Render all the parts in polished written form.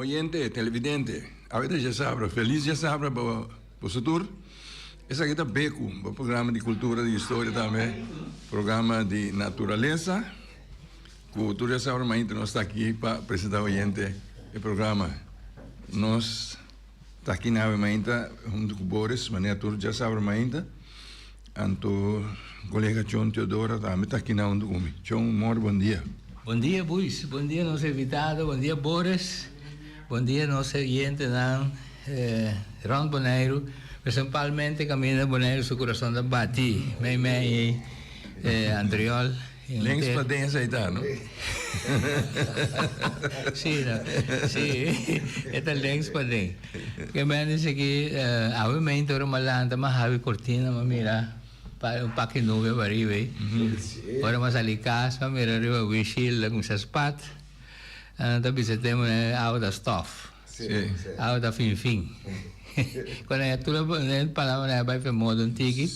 oyente, televidente, a veces já sabe, feliz já sabe para o futuro. Esse aqui é Beco, um programa de cultura, de história também, programa de natureza. Cultura já sabe, mas nós está aqui para apresentar o oyente o programa. Nós está aqui na Mainta, junto com o Boris, mas tudo já sabe, Mainta. Anto colega John Teodora também está aqui na junto comigo. John, bom dia. Bom dia, Buis. Bom dia, nosso invitado. Bom dia, Boris. Bom dia, nosso oyente, Ron Boneiro. Principalmente, Camila Boneiro, seu coração da Bati. Mei, Andriol. Lens para dentro, aceitar, não? Sim, é lens para dentro. Que me diz aqui, a mim, todo malanta, mas a cortina, mas mira. Um paquete novo para aí, agora mas ali casa, mira arriba windshield com seus patos, também se tem out of stuff, out of fim. Quando é tudo palavra vai para modo antigo,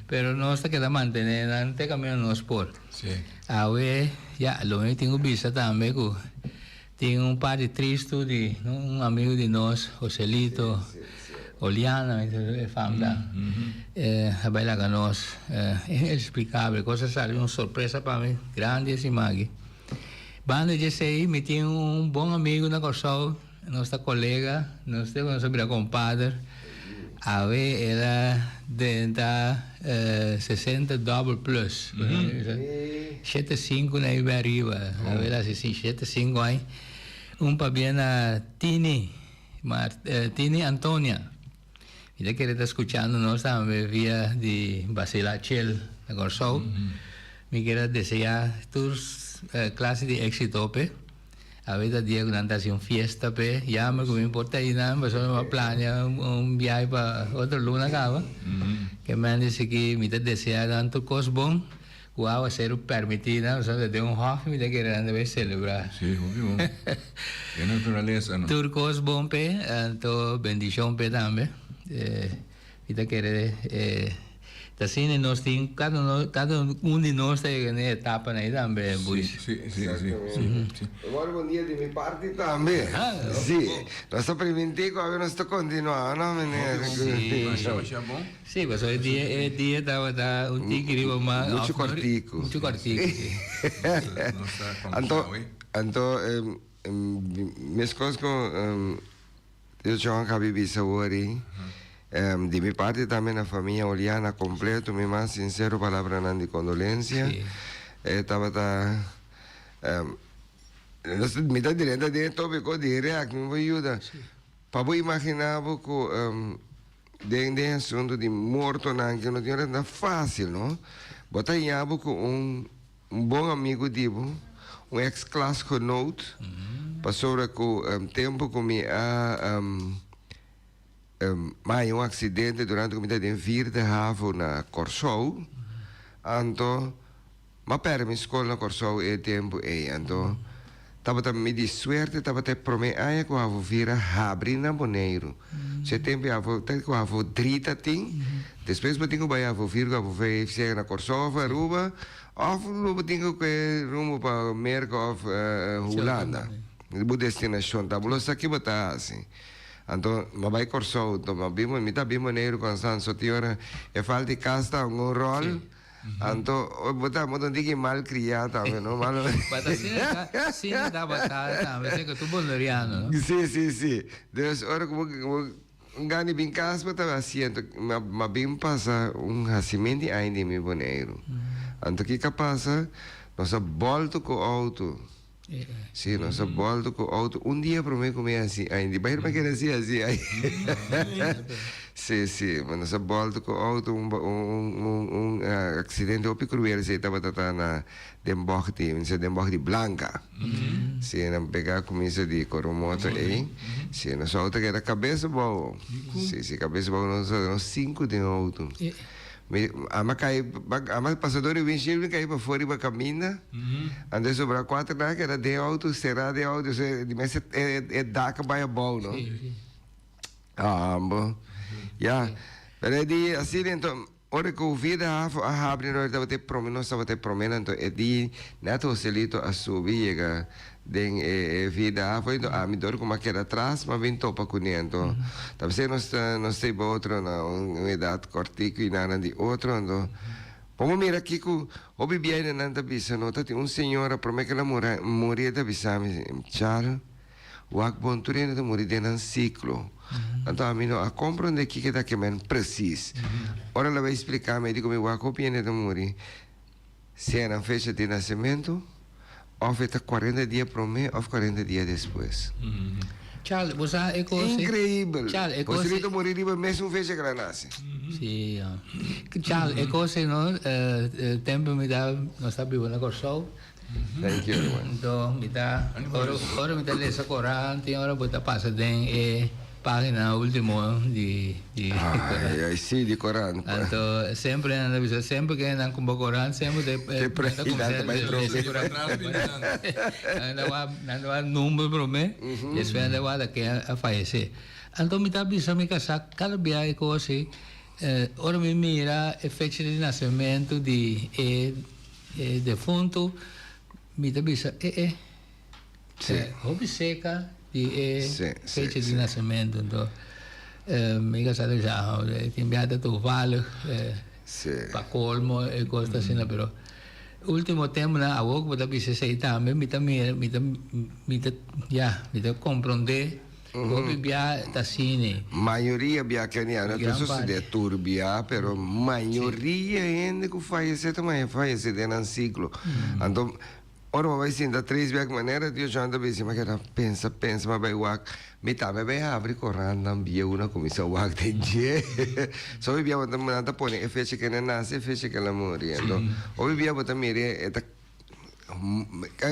pero nós está queda manter, não tem caminho no esporte. Aí já, lo mesmo tenho visto também que tem par de tristo de amigo de nós, Joselito. Oliana, família, a bela que nós, é inexplicável, coisa saiu uma surpresa para mim, grande esse mag. Banda de sei, me tinha bom amigo na Corsol, nossa colega, nós temos nossa compadre, a ver era de 60 double plus, 75 na Iberiba, a ver assim 75 aí, para bem a Tini Antônia. Ya que está escuchando nos también vía de Basilachel de Corsol, me quiero desear tus clases de éxito, pe. A veces día una fiesta, pe, ya me importa ir nada, pues solo planear un viaje para otro luna acaba, que me dice que me desea tanto cosas bon, wow, ser permitida, o sea, de un hobby, me quiero debe celebrar. Sí, obvio. Qué naturaleza, ¿no? Turcos bon, pe, to bendición, pe, también. Kita querer assim nós tem cada de nós tem uma etapa aí também, Sim. Agora bom dia de minha parte também. Sim, nossa preventivo agora nós está continuando, menina. Sim, mas hoje dia da tigre mas muito cortico. Então minhas coisas com eu já acabei de saber. De minha parte também a família Oliana completo, minha mais sincero palavra de condolência. Estava me dá direito de tópico de react, me ajuda. Para imaginar que de assunto de morto não que não tinha nada fácil, não? Botar em abo com bom amigo dibo, ex-class genoot, passou com tempo com mais acidente durante a comida de vir de Havo na Corsol, então, mas para minha escola na Corsol é tempo então, estava me de suerte, estava até prometindo que eu vou vir a abrir na Boneiro. Se tempo eu vou 30 tem, depois eu tenho que vou vir, eu vou ver na Corsol, Aruba, ou eu tenho que rumo para Merca of Holanda, a destinação, tá? Vou aqui botar assim. Então, vai Corsol, então, me está bem maneiro com Sanso Tiora, falta de casta um rol, então, botar modo de mal criado, também, não mal. Mas assim dá batalha, também, sei que tu boleriano, não? Sim. Deus, ora como ganhe bem casa, mas estava assim, mas bem passa nascimento ainda em meu boneiro. Então, o que passa? Nós volta com o auto. Sim, nós volta com o auto. Dia para mim comer assim, ainda vai para que assim aí. Sim, mas nós volta com o auto acidente ou cruel, se estava na Demborte Blanca. Sim, não pegar começa de coromoto aí. Sim, nós auto que era cabeça boa. Sim, cabeça boa nós 5 de auto. Ama passador de windshield cai para fora e para caminhar. Andei sobre 4 que era de auto, será de auto, mas é daca vai bom, não? Bom. Já. Pero di assim então ora que o vida a abre no estava te promeno estava te promeno então é de neto selito a subir chega den vida foi então a me dor como que era atrás mas vem topa com então talvez nós tem outro na uma idade cortico e nada de outro então vamos mirar aqui que o bebê ainda não está bisa tem um senhora promete que ela morria da bisa char o akbon turino da morrer num ciclo então a mim não a compreender que dá que men preciso ora ela vai explicar me digo me o akbon viene da morrer se é na fecha de nascimento ou feita 40 dias para mim ou 40 dias depois. Charles, você é coisa... Incrível. Charles, é Você coisa... não morrer riba mesmo fecha que ela nasce. Sim. Charles, é coisa, não? Tempo me dá... Nós estamos vivendo com o sol. Thank you, everyone. Então, me dá... Ora me dá essa corante, ora botar passa dentro página última de Ai, sim, de Corão. então sempre sempre que andam com Corão sempre de anda número para mim depois anda daqui a falecer então me dá bisa me casar cada dia com assim ora me mira a fecha de nascimento de defunto me dá bisa hobby seca e fecha de nascimento então me casado já tem viado tu vale para colmo e coisa assim pero último tempo na a pouco da bisa sei também me compreender o bibia tá cine maioria bia keniana pessoas de turbia pero maioria ainda que faz também faz de ciclo então ora vai sim da três vezes maneira Deus já anda bem mas que pensa mas vai wak me tá vai abrir correndo não bia uma comissão wak tem dia só bia bota nada põe é fecha que não nasce fecha que ela morre então ou bia bota mire é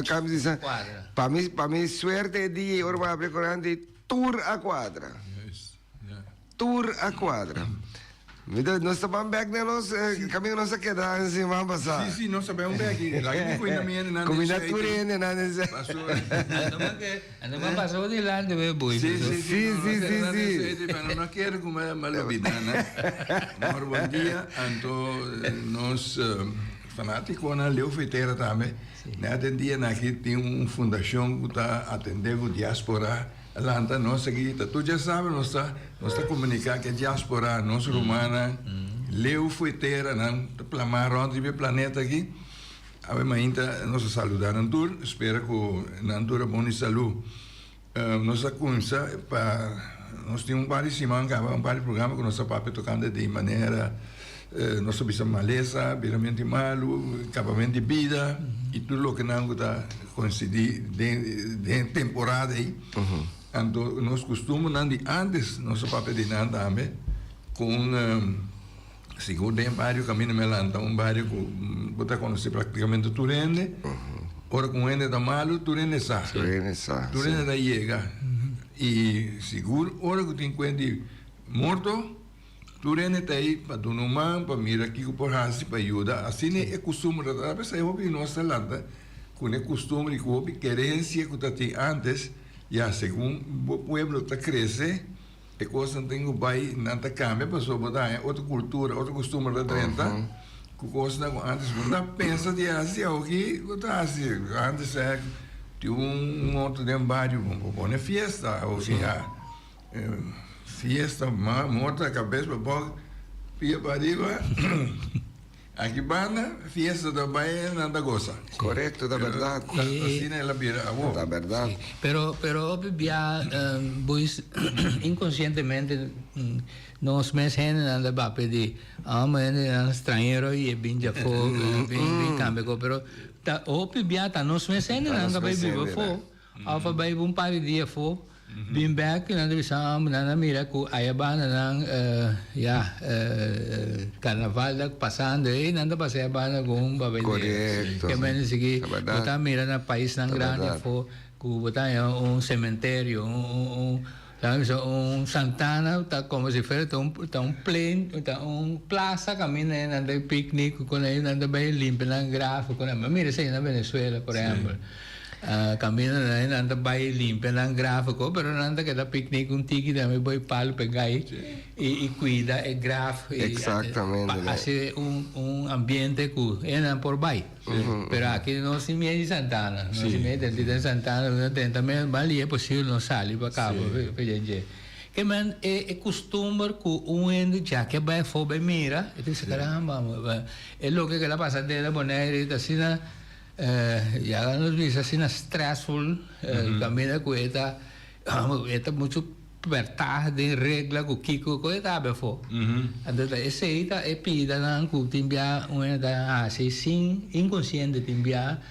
como diz para mim suerte de ora vai abrir correndo de tour a quadra tour a quadra nós estamos bem aqui, nós caminho nossa queda em cima passar. Sim, nós sabemos bem aqui. Lá que cuida minha nana. Combinatura ainda nada. Não passou de lá de ver boi. Sim. Não quero comer malobidana. Mas bom dia, então nós fanáticos na Leo Feiteira também. Nesse dia aqui tem fundação que está atendendo a diáspora. Lanta nossa aqui, tu já sabe, nós está comunicando que a diáspora nossa romana, Leo Feiteira, não, plamar onde o planeta aqui, ainda nós saludaram tudo, espero que na altura bom saúde. Nossa conversa nós temos vários semanas, vários programas que nossa papai tocando de maneira nossa bisa maleza, viramente malo, acabamento de vida e tudo o que não está coincidir de temporada aí. Então, nós costumamos, antes, nosso papel de nada também, com, segundo tem vários caminhos melanta, vários que você conhece praticamente Turene, ora com ele da malo, Turene sa. Turene da chega. E seguro, ora que tem coisa morto, Turene está aí para dar uma mão, para mirar aqui que por assim, para ajudar. Assim é costume, a pessoa é hobby nossa landa, com é costume, com hobby, querência que está tem antes, já segundo o povo está crescendo, é coisa que tem o pai não está cambia, pessoa botar outra cultura, outra costume da 30, que coisa antes não pensa de assim, o que está assim, antes é tinha outro de barrio, uma festa, ou seja, fiesta, morta a cabeça, pia para arriba, aqui banda, fiesta também, nada goza. Correto, da verdade. Assim é a vida, da verdade. Pero bia, pois, inconscientemente, nós mesmos nada para pedir, mas é estrangeiro e bem já foi, bem cambio, pero bia, tá nós mesmos nada para viver foi, alfa vai par de dias foi. Been back, nanda bisam, nanda mira ku ayaba nang carnaval passando e nanda passeaba na gum babel. Correto. Que men sige, bota mira na país nang grande fo ku bota cementerio, Santana tá como se fosse plane, plaza camina nanda picnic com aí nanda bem limpo nang grafo com mira sei na Venezuela, por exemplo. Camina na nanta bay limpia ng gráfico, pero nanta que da picnic un tiki da me voy palo pegai y cuida el graf. Exactamente. Hace un ambiente que eran por bay. Pero aquí no se mide Santana, no se mide de Santana, también vale es posible no salir para cabo, que man é costume que endo já que vai for bem mira e diz caramba é logo que ela passa dela bonita assim na já nos diz assim na stressful caminha com esta muito apertar de regra com Kiko com esta bem for então esse aí tá é pida na que timbia uma da assim sim inconsciente timbia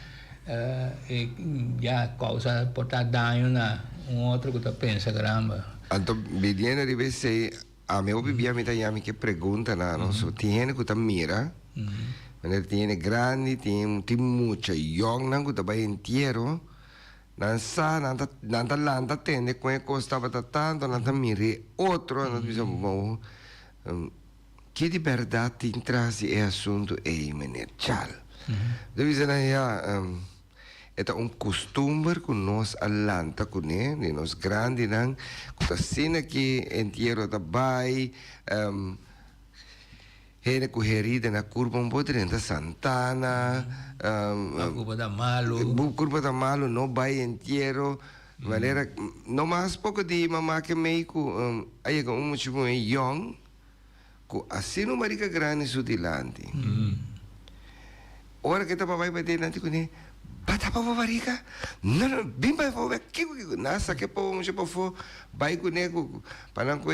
já causa portar dano na outro que tá pensa caramba. Anto viene di vese a me vivia mi tayami che pregunta na no so tiene kuta mira ne tiene grandi tiene mucha young nan kuta ba entero nan sa nanta landa tende que costava tanto nanta mire outro non bisogno che di verdade ti intrasi è assunto e menechal devi se na Eta costume que nós alanta com né, nós grande nang, kuta sina que entierro da bai, hene ku herida na curva um pouco dentro Santana, curva da Malo, no bai entierro, maneira, no mais pouco de mamá que meio ku aí com muito bom young, ku assim no marica grande sutilante. Ora que tá papai vai ter nanti com né bata pa marica não bimba fo que nasa que po mo po fo bai ku ne ku panang ko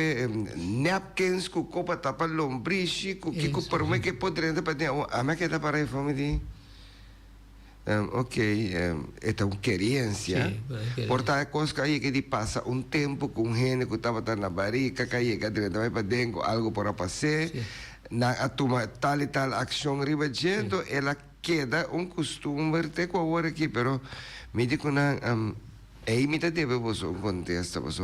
napkins ku copa tapa lombrici ku que ku por me que podrende pa ne a me que tá para fo me di esta uma querência porta coisa aí que passa tempo com gente que estava na barriga que aí que vai para dentro algo para passar na atuma tal e tal ação ribagendo ela queda costume te com agora aqui pero me digo na aí me deve você contesta você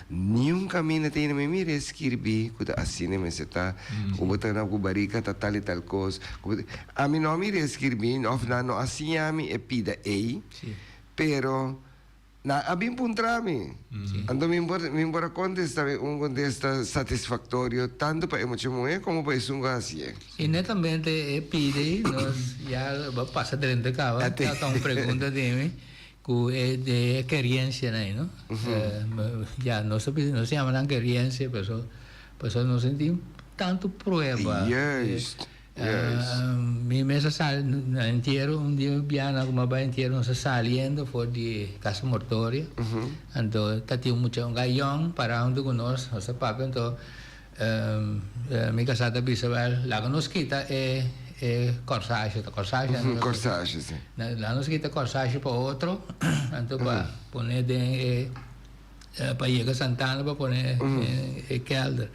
nenhum caminho tem na minha escrevi que assim me se tá o botar na barriga tá tal e tal coisa a mim não me escrevi não assim a mim é pida aí pero na abim puntrami ando me embora contesta contesta satisfactorio tanto para emoção como para isso assim e netamente é pide nós já passa dentro de casa tá uma pergunta de mim que é de querência né não já nós chamamos de querência pessoa não sentimos tanto prueba mi mesa sal entero un día biana como va entero no se saliendo por de casa mortoria entonces tati mucho un gallón para donde conos o sea papá entonces mi casata bisabel la que nos quita corsage sí la nos quita corsage para otro entonces para poner de para llegar a Santana para poner calder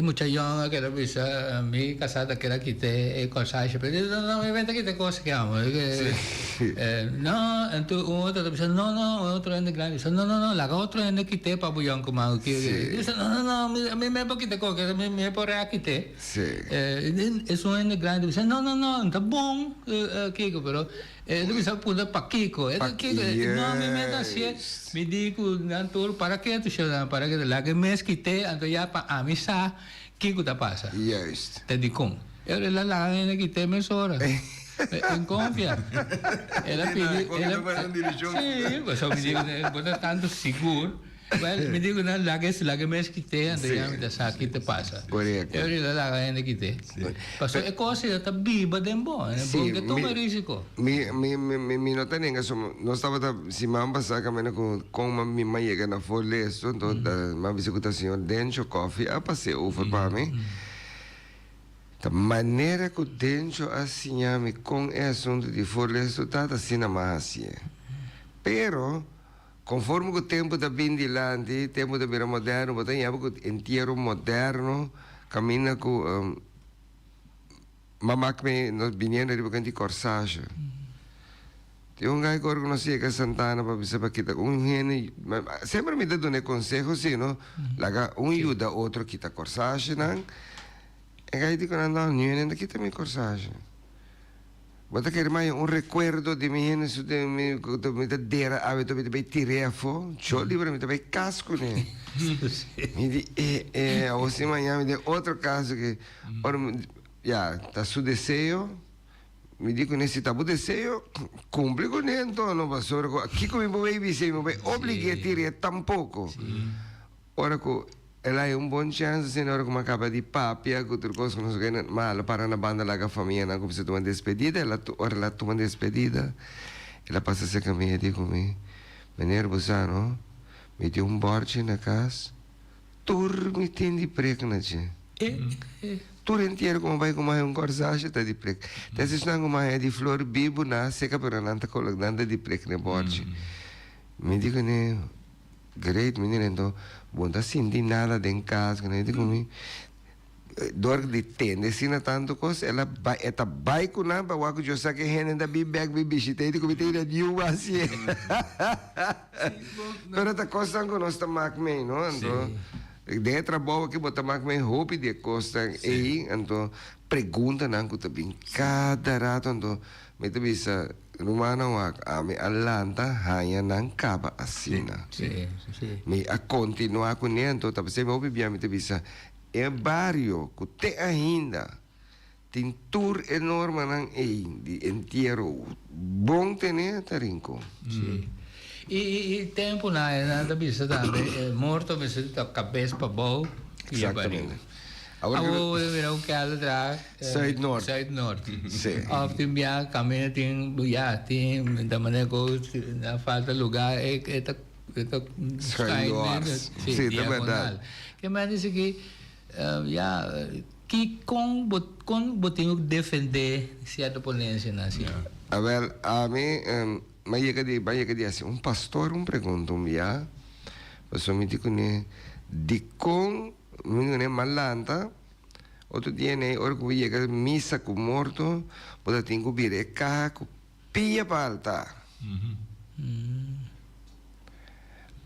mucha young que era visa mi casada que era quité corsage pero no me inventa quité cosas que amo no entonces otro dice no otro en grande dice no la otro en quité para bullón como que dice no me quité cosas me por quité eso en grande dice no está bom Kiko pero dice puta pa Kiko no me meta así me digo nantur para que tu chama para que la que me quité entonces ya pa a misa Kiko te pasa te digo eu la en quité me sora en confia ela pediu sim pues eu me digo botar tanto seguro well me digo na la que me quité ando ya me dá aqui te passa eu la en quité passou é coisa está viva dembo porque toma risco mi no tenía eso no estaba si mamba saca menos con mi ma llega na folle eso entonces ma visitación dentro coffee a paseo para mí da maneira que dentro assim me com assunto de folle eso tá assim na mais pero conforme o tempo está vindo dilante, o tempo está vindo moderno, você tem algo inteiro moderno, caminha com mamá que nós vinhamos de bacante corsage. Tem gajo que conhecia que Santana para você para quitar gente, sempre me dá um conselho assim, não? Laga ajuda outro quitar corsage, não? E gajo diz não, não, não quita minha corsage. Bota que mais recuerdo de mim, isso de mim, que me dera, a ver, me bem tirefo, eu livre, me bem casco, né? Me di, assim amanhã me deu outro caso que, ora, já, tá su desejo, me digo nesse tabu desejo, cumpre com ele, então, não passou, aqui como me vai dizer, me vai obrigar a tirar tampouco. Ora, ela é bom chance, senhora, como acaba de papia, que outra coisa que não sei o mal para na banda lá com a família, não como se toma despedida, ela toma despedida, ela passa a ser caminho e diz comigo, menino Busano, me deu borte na casa, tur me tem de preco na gente. Tur inteiro como vai com mais corsagem, tá de preco. Desses não como é de flor bibo, na seca para não tá colocando de preco na borte. Me digo, né, great, menino, então, bom, tá sentindo nada dentro de casa, né? Digo, dor de tende, se não tanto coisa, ela vai com nada, o que eu saquei rende da bibag, bibishita, e digo, me tem de uva assim. Pero tá costando com nós tamak me, não? Então, de trabalho que botar tamak me roupa de costa aí, então, pergunta não que também cada rato, então, me te bisa rumah nawak ami alanta hanya nang kaba asina. Sì. Mi a continua com niento, tapi se mo bibiam te bisa e barrio que te ainda tem tour enorme nang de inteiro bom tener tarinco. Sì. E tempo nada bisa também morto bisa ta cabeça para bom. Exatamente. Agora verá o que ela traz. Zuid-Noord. Zuid-Noord. Sim. Of tem via caminho tem da maneira que na falta lugar é Zuid-Noord. Sim, é verdade. Que mais disse que que com botinho defender certa ponência na assim. A ver, a mim vai que assim, pastor pergunta já, mas me digo né, de com menino malanta, outro dia né, hora que chega missa com morto, pode ter que vir cá, pia para altar.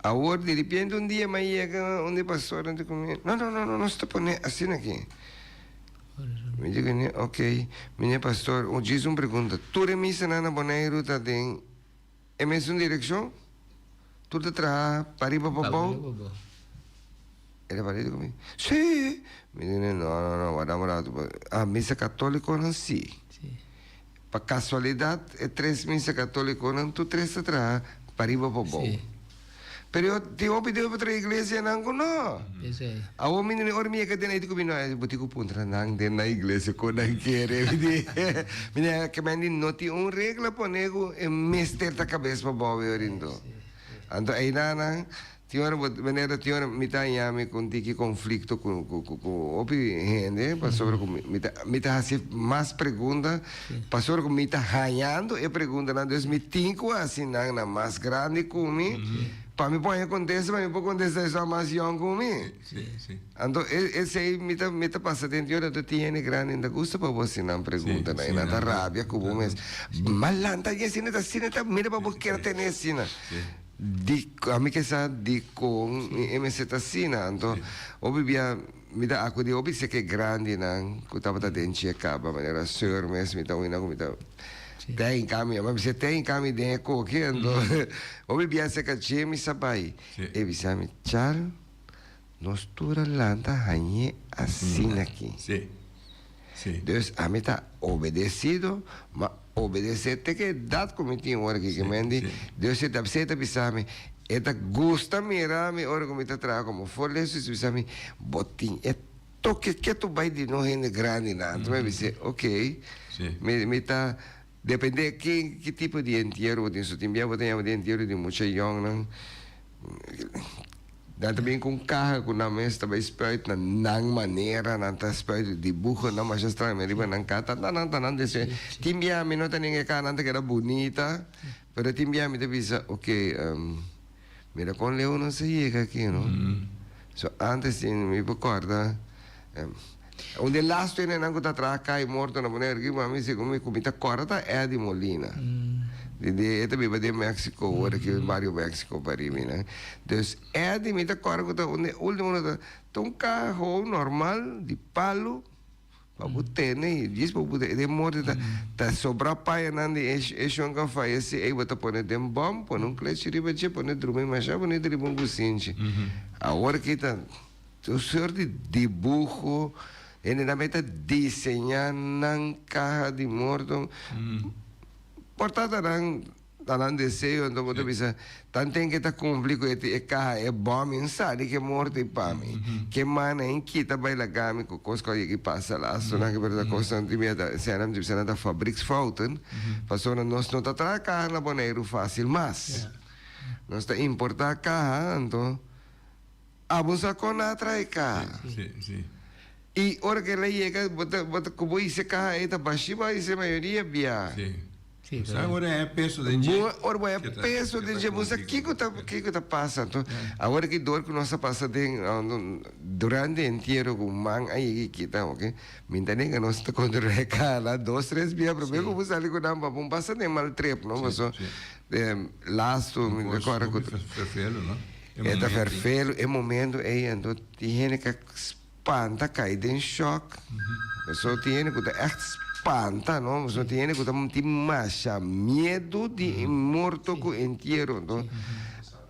Agora de repente dia mais chega onde pastor ante comigo, não está pondo assim aqui. Me digo né, ok, minha pastor, o Jesus pergunta, tu é missa na boneiro tá tem é mesmo direção? Tu te traz para ir para o Ele vai dizer comigo, sim. Me diz, não, guarda, a missa católica não sim. Para casualidade, é 3 missas católicas, não tu 3 atrás, para ir para o bom. Pero eu te pedido para a igreja, não, não. A o menino, ora minha cadena, eu digo, não, botico puntra, não, dentro da igreja, quando não quer. Menina, que me não tem regra para nego, é mister da cabeça para o bom, então, aí não, tinha uma mitad com tiki conflito com gente, passou com mitad assim mais pergunta, passou com mitad ganhando e pergunta na Deus me tinco assim na mais grande comigo, para me pôr acontece, para me pôr acontecer só mais young comigo. Então esse aí mitad passa dentro eu tinha grande ainda gosta para você não pergunta na ainda rábia como mas malanta e assim tá mira para porque ter assim a mim que sabe com MZ Sina, então obvia me dá a coisa obvia que é grande não, que estava da dente acaba maneira senhor mas me dá uma tem caminho, mas você tem caminho de qualquer então obvia se que tinha me sabai e bisa me char nós tura lanta hanya assim aqui. Deus a mim tá obedecido, mas obedecer tem que dar como tinha hora que mendi Deus se tá você tá bisame eta gusta mirar me hora como tá traga como for isso bisame botin é toque que tu vai de não rende grande não tu vai dizer ok me tá depende que tipo de entierro tem so tem de entierro de muita young não dan também com carro com na mesa também espero na nang maneira na tá espero dibujo na mais estranho me riba nang kata não desse timbia me nota ninguém cá não que era bonita pero timbia me bisa ok mira com Leo não se chega aqui não so antes me recorda onde last né não tá atrás cai morto na maneira que mami se come comida corta é de Molina de também vai de México hora que Mario México para mim né dus é de mim tá corta onde último tá um carro normal de palo Papu tene, diz papu de morte tá sobra paia nandi é chão que faz aí bota pone dem bom, pone kleche riba che, pone drume macha, pone dribun businche. A hora que tá o senhor de dibujo, ele na meta desenhar na caja de morto. Portanto, não desejo, então você pensa, tanto tem que estar cumprido que caja é bom, mensagem que morto e para mim. Que mana em que tá bem legal, com coisa que passa lá, só na que verdade coisa de minha, se não da fabrics faltam, passou na nós não tá atrás caja na boneiro fácil, mas nós está importar caja, então abusa com atrás caja. Sim. E hora que ela chega, bota como isso caja aí tá baixo, mas a maioria via. Sim, agora é peso de dinheiro. Ora, é peso de dinheiro. Mas o que está passando? Agora que dor que nós passamos durante o inteiro com man aí que está, ok? Minta nem que nós está contra cala 2, 3 dias, primeiro que você ali com namba, bom passa nem mal trip, não? Mas laço, me recorda que ferfelo, não? É da ferfelo, é momento aí, então tem que espanta, cai em choque. Só tem que echt espanta, não? Só tem que ter mais medo de morto com inteiro, não?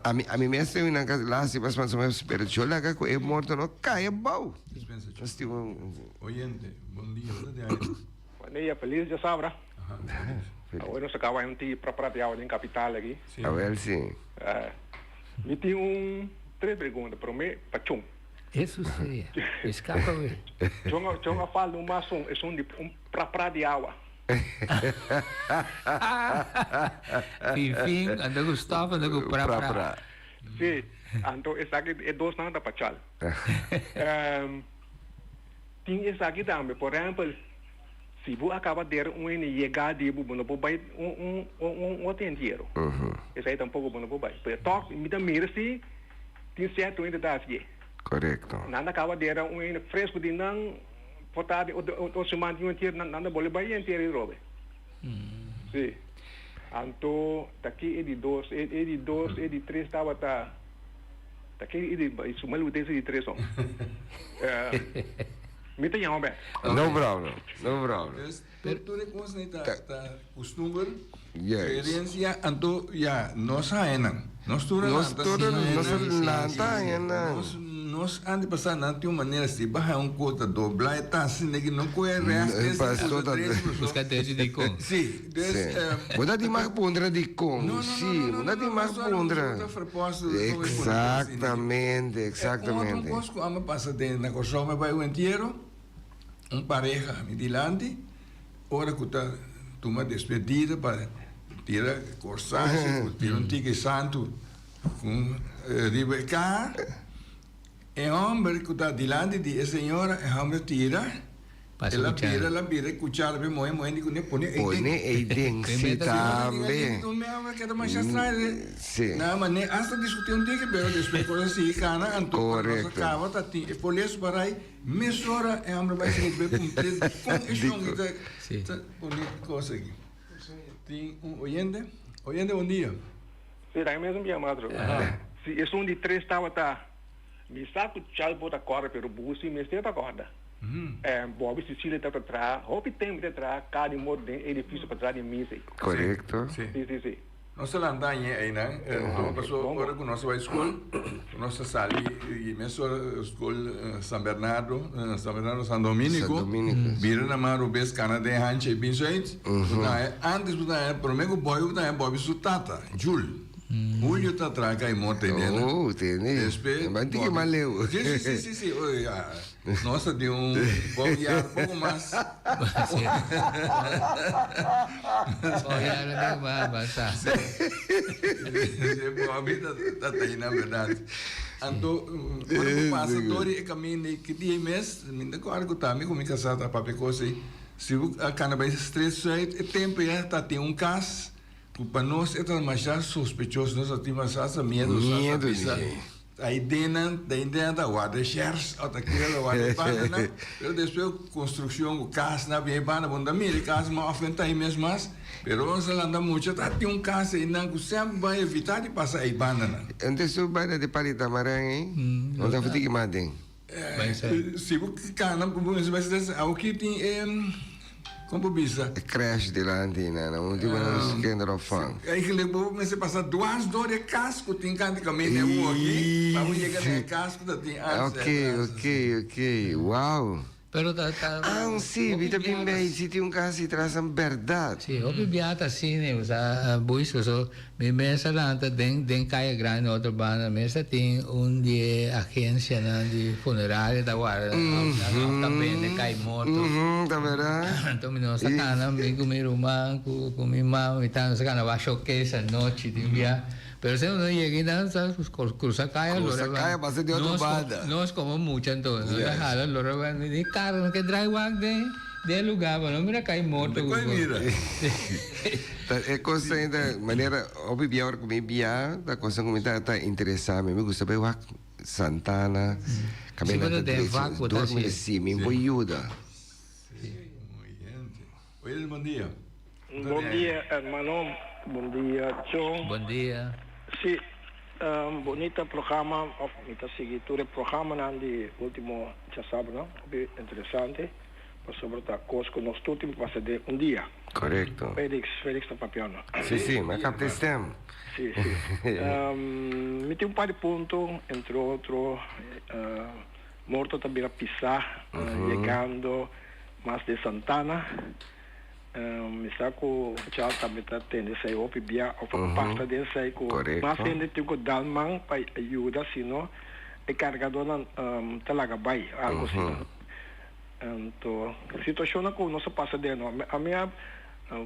A mim mesmo na casa lá se passa mais espiritual lá que é morto não cai é bom. Oyente, bom dia. Bom dia, feliz de sabra. Hoje nós acabamos de preparar em capital aqui. A ver sim. Me tem 3 perguntas para mim, para Chung. Isso sim. Escapa hoje. Chung fala no máximo é de preparar de água. Fim, anda Gustavo, anda com pra. Sim, então esse aqui é 2 nada para chal. Tem esse aqui também, por exemplo, se você acaba de ter chegar de você não pode outro inteiro. Esse aí tampouco você não pode. Porque toque, me dá mira se tem certo ainda dá aqui. Correto. Nada acaba de ter fresco de não portado o semana inteiro nada boleh bayi inteiro robe. Sim. Então daqui é de 2, é de 3 estava tá daqui é de isso mal o de 3 só. Me tem não bem. No problem. Tu reconhece tá costume, Yes. experiência, então já nós ainda, nós nós ande passar na tua maneira se barra cota doblar e tá assim que não corre Busca desde de com. Sim, Muda de mais pondra de com. Sim, muda de mais pondra. Exatamente. Uma coisa que amo passar dentro na coisa me vai o inteiro, pareja me dilante, hora que tá uma despedida para tirar corsagem, tirar tigre santo com Rebeca. É homem que está diante de a senhora, é homem tira, ela vira cuchara bem moe de que põe aí dentro também. Tu me ama que era mais estranho. Sim. Não, mas nem hasta discutir dia que belo depois coisa assim, cana, então nossa cava tá tem, por isso para aí, mesora é homem vai ser bem cumprido com isso que bonito coisa aqui. Tem oyente, bom dia. Sim, daí mesmo minha madre. Se é de 3 estava mi saco chal bota corda pero busi me está corda. Bob Sicília está para trás, hope tem para trás, cada modo de edifício para trás de mim. Correto. Sim. Nós lá andamos aí, né? Então passou agora com nossa escola, nossa sala e mesmo escola São Bernardo, São Dominico, vira na mão o bes Canadá hanche bem gente. Antes por mim o Bob Sutata, Jul. Julio está atrás, que é morto dentro. Oh, tem. Mas tem que maleu. Sim. Nossa, de pouco mais. Olha, não vai passar. Bob está aí, na verdade. Então, quando passa todo o caminho que dia mês, me acordo que tá, me comi casada para pegar se a cannabis estresse, é tempo já tá tem caso. Para nós é mais sospechoso, nós temos essa medo. Aí dentro da guarda shares, outra coisa guarda banana, eu depois construção casa na bem bana, bunda mira casa mas ofenta aí mesmo mas, pero nós anda muito, tá tem casa aí não sempre vai evitar de passar aí banana. Antes o banana de palita marang, não dá fatiga madem. Se você canam como isso vai ser, aqui tem como bisa. Crash de lá antina, não digo não se quer van. Aí que levou, mas você passa 2 horas de casco, tem canto caminho aqui, vamos chegar no casco da tem. Ok, uau. Pero Sim, vita bem bem, se tem caso traz a verdade. Sim, o bibiata assim, né, usa buiso, so, me mesa lá, den kaya grande outra banda, mesa tem de agência na de funerária da guarda, também de cai morto. Tá verdade? Então, menino, sacana, me com minha irmã, com minha mãe, então, sacana, vai showcase a noite de dia. Pero se uno llega y danza, cruza calle, pasa de otra banda. Nos como mucho entonces, nos jala, lo reban, y carro que trae wag de lugar, bueno, mira que hay morto. Mira. É coisa ainda, maneira, ouvi bem a comer bem, da coisa como está interessante, me gusta bem o Santana, caminhando de vaco, dorme assim, me ajuda. Oi, bom dia. Bom dia, hermano. Bom dia, John. Bom dia. Sí, bonita programa, bonita seguitura programa de último, ya saben, ¿no? Interesante. Pues sobre todo, Cosco, nos últimos pasa de un día. Correcto. Félix está papiando. Sí, me capté STEM. Sí. Me tiene un par de puntos, entre otros, Morto también a pisar, llegando más de Santana. Me saco já também está tendo essa opinião ou parte desse aí com mas ainda tem que dar mão para ajudar senão é carregador na talaga vai algo assim então situação na com nossa passa de não a minha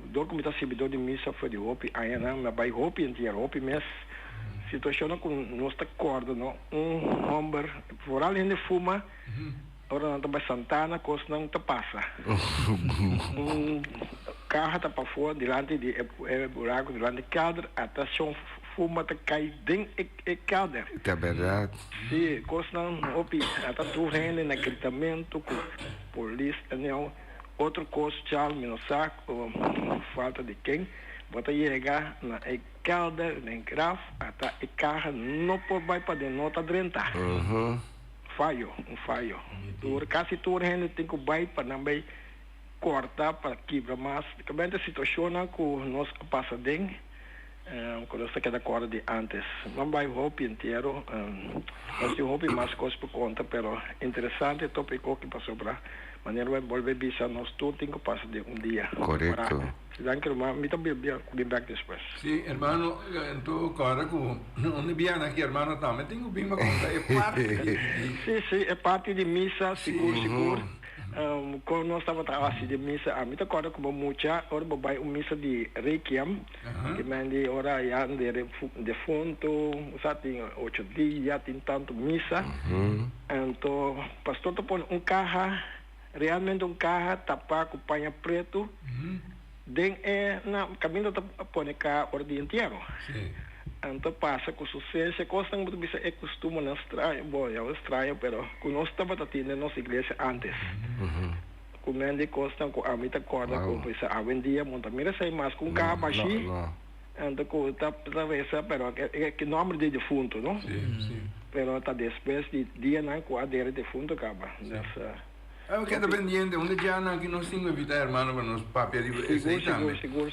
do como está servidor de missa foi de hopi aí na me vai hopi inteiro hopi mas situação com nossa corda não homem por além de fuma ora não está Santana coisa não está passa carro está para fora delante de buraco delante de cadre até chão fuma tá cai dentro é cadre é verdade sim coisa não opi até tu rende na gritamento com polícia não outro coisa já me saco falta de quem bota chegar na cadre nem graf até e carro não pode vai para dentro não está drentar falho. Quase todo mundo tem que vai para também cortar para quebrar mais. Também a situação que nós passa dentro, quando você quer corda de antes, não vai roupa inteiro, nós temos roupa mais coisas por conta, pero interessante tópico que passou para maneira vai volver bisa nós tudo tem que passar de dia. Correto. Danke, hermano. Me também vou back depois. Sí, hermano, tu cara com onde viene aqui, hermano, também tenho bem uma conta, é parte. Sim, é parte de missa, seguro. Quando nós estávamos assim de missa, a mim agora como muita, ora vai missa de Requiem, que mande ora já de defunto, sabe, tem 8 dias, tem tanto missa. Então, pastor tá põe carro, realmente carro tapar com panha preto. Den na caminho da poneca o dia inteiro. Então passa com sucesso, coisa muito bisa é costume na estranho, bom, é estranho, pero com nós estava tendo nossa igreja antes. Com mende costa com a mita corda com bisa a vendia monta mira sai mais com carro baixi. Então com tá atravessa, pero que nome de defunto, não? Sim. Pero tá depois de dia não com a dele defunto acaba. Nessa queda pendiente, onde já não que nós temos que evitar, hermano, para nos papéis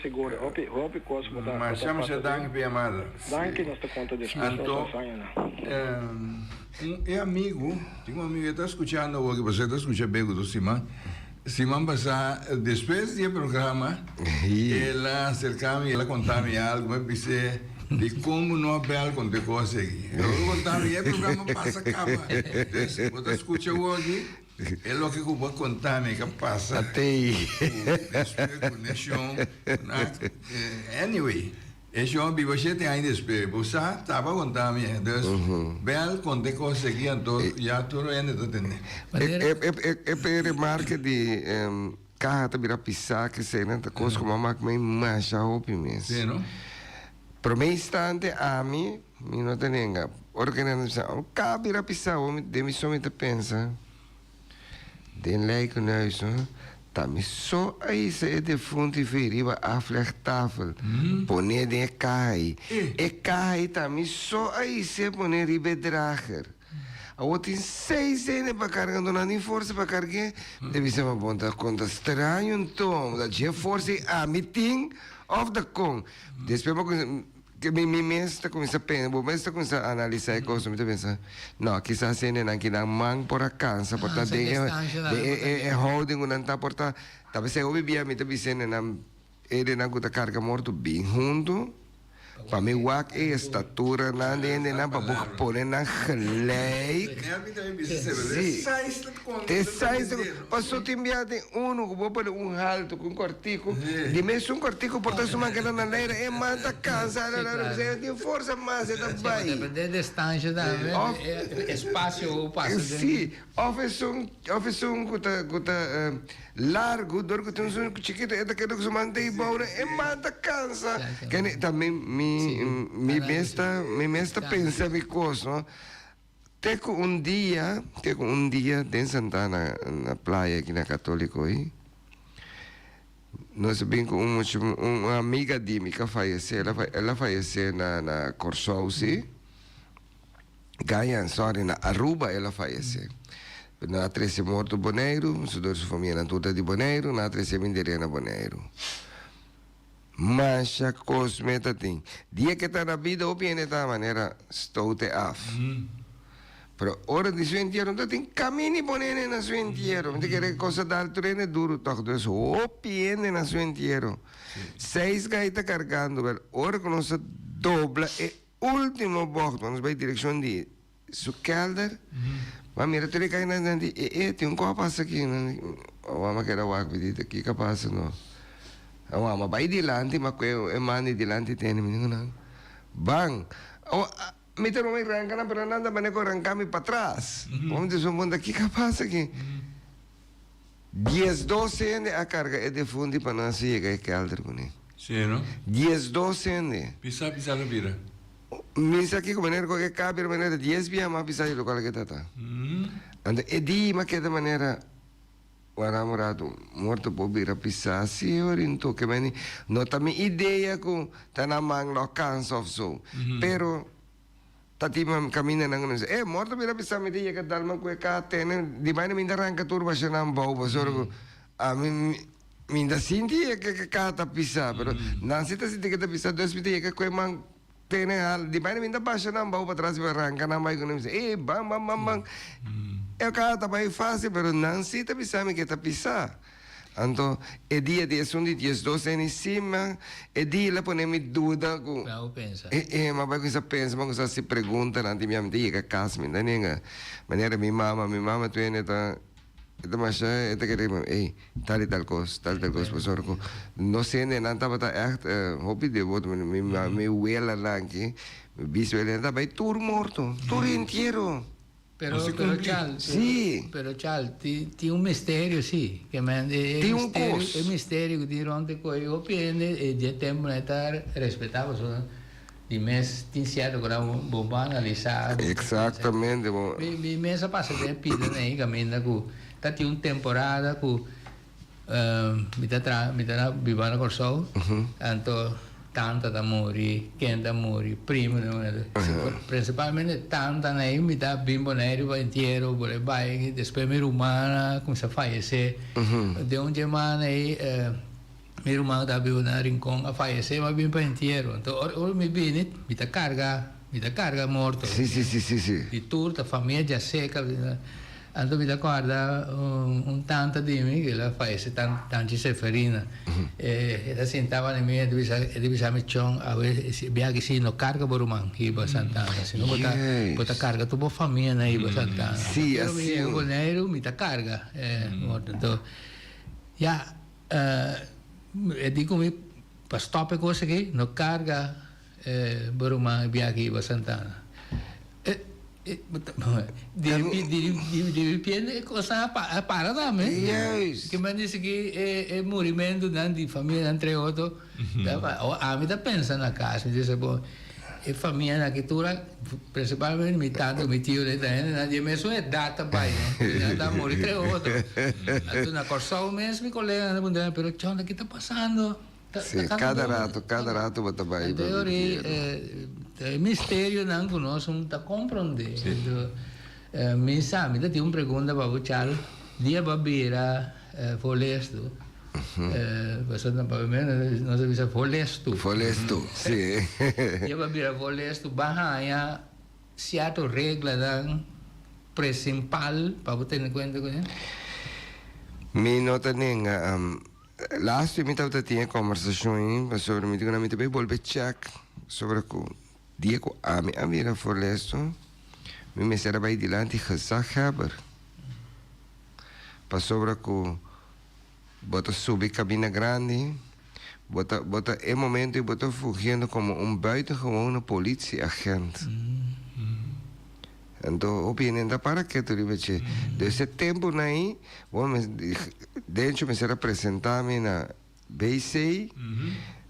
seguro. Hope coisa botar. Mas chama-se danke para amada. Danke nós te conta de Então, amigo, tem um amigo que está escutando o que você está escutando bem do Simão. Simão passa depois do programa, ela acercava-me, ela contava-me algo, me disse de como não abel com de coisa aqui. Eu contava e o programa passa acaba. Você escuta hoje? É o que eu vou contar, me que passa. Até aí. Conexão. Anyway, esse homem, você tem ainda espelho. Você estava contando, então, bel com de coisa aqui, então, já tudo ainda está entendendo. É para remarca de carro também a pisar, que sei, né? Coisa como a máquina mais já ouve mesmo. Sim, não? Por um instante, a mim, não tem organização. Cabe a pisar, de mim somente pensa. Den lijken huis, também só aí se de fundo e veriba a flechtafel, poner de cai, e cai também só aí se poner bedrager. Agora tem 6 anos para carregar, não há nem força para carregar. Deve ser uma ponta conta estranho, então. Da tinha força a meeting of the con. Depois que minha mestra começa a pensar, o mestre começa a analisar a coisa, me pensa, não, quizás se não que não mang por a cansa, portanto é holding o não tá porta, talvez eu bebia me também se não ele não guta carga morto bem junto. Para mim, o que é estatura, não é nada para pôr na gelijk. Passou a enviar um halto com cortico. De mesmo cortico, portanto, uma grana na leira, é mata cansa, tem força, mas é também. Depende da distância, espaço ou passo. Sim, oferece largo, dor que tem um chiquito, é daquele que se mantém embora, é mata cansa. Também me mesta pensa me coisa. Teco um dia de Santana na praia aqui na Católico aí. Nós bem com uma amiga de mim que faleceu, ela faleceu na Corsou, sim. Ganha, sorry, na Aruba ela faleceu. Na 13 morto Boneiro, sua família na toda de Boneiro, na 13 Minderena Boneiro. Mas a cosmeta tem. Dia que está na vida, ou bem de maneira, estou te af. Pero hora de seu entierro, não tem caminho e boneiro na seu entierro. Não tem que coisa dar treino duro, toque do isso. Ou bem na seu entierro. 6 gaitas carregando, pero hora que nós dobla, é último bordo, nós vai direção de su kelder. Mas mira, tu cai na tem um copo passa aqui, o ama que era o água, aqui que passa, não. O ama vai dilante, mas é mani dilante tem, não. Bang, me tem uma arranca na perna, nada, mas eu arrancar-me para trás. Vamos dizer, um mundo aqui que passa aqui. 10, 12 anos a carga é de fundo para não chegar a kelder, Sim, não? 10, 12 anos. Pisa na vira. Misa aqui com maneira que cabe, maneira 10 via mais pisa de local que tá. Anda é di mas que da maneira o namorado morto por vir pisar se orientou que meni não também ideia com tá na mang lo canso of so. Pero tati mam camina nang morto vir pisar me dia que dalman ko ka ten di bane minda ranka turba siya nang bau basor a mim minda sinti que kata pisar pero nan sita sinti que pisar dos dia que ko mang di bane minda baixa nang bau para trás arranca na mai com bang eu cara tá bem fácil, pero não se tá pisando que tá pisar. Então, é dia de assunto de 12 em cima, é dia lá ponemos dúvida com. Não pensa. Mas vai com essa pensa, mas com essa pergunta nanti minha mãe que casa me dá nenhuma maneira minha mama tu ainda tá mas é que tal coisa, professor com não sei nem nada para echt hobby de voto me uela lá aqui, bicho ele tá bem tur morto, tur inteiro. Pero Chal, sì. Pero Chal, ti un mistério, sì, che Ti un cos. È mistério che ti ronde coi opinioni e di tempo ne tar rispettavo sono di mes ti siado con un bomba analizzare. Exatamente. Mi mesa passa tempo nei cammina cu tati un temporada cu mi ta vivana col sol, tanto tanta da morire, che da morire, prima, principalmente tanta nei mi dà bimbo nero intero, vuole bai, después mi rumana, come si fa, se de un germano mi rumana da vivo na rincon a fallece, ma bimbo intero, ora mi viene, mi ta carga morto. Sì. Di tutta famiglia già secca. Allora mi guarda un tanto di me che la fallece tanti seferina e la sentava nel mio e divisami ciò abbiamo che si no carga boruman iba Santana se no bota carga tu famiglia na iba Santana sì però mi è un nero mi ta carga molto ya e dico mi per stoppe cose che no carga boruman abbiamo che iba Santana dipende cosa para também. Yes. Que me diz que é morimento de família entre outros. A mim tá pensa na casa, me diz bom, é família na cultura, principalmente mi tanto mi tio de também, na dia mesmo é data pai, né? Tá morir entre outros. Então na Corsol mesmo, mi colega na bunda, pero chão, o que tá passando? Sì, cada rato bota bai. Teoria mistério não conosco, não tá compreendendo. Mi sabe, tem uma pergunta para o Charles. Dia babira folesto. Você não pode ver, não sei se folesto. Folesto, sim. Dia babira folesto, bahaya certa regra da principal para você ter em conta com isso. Mi nota nenga last week mitad tinha conversação sobre mim que bem volve check sobre o dia que a mira folesto me será vai dilante gezag hebben para sobre o bota subir cabina grande bota em momento e bota fugindo como buitengewone politieagent. Então, opinião da para que tu ribeche. Desse tempo aí, vamos dentro me será apresentar-me na BC.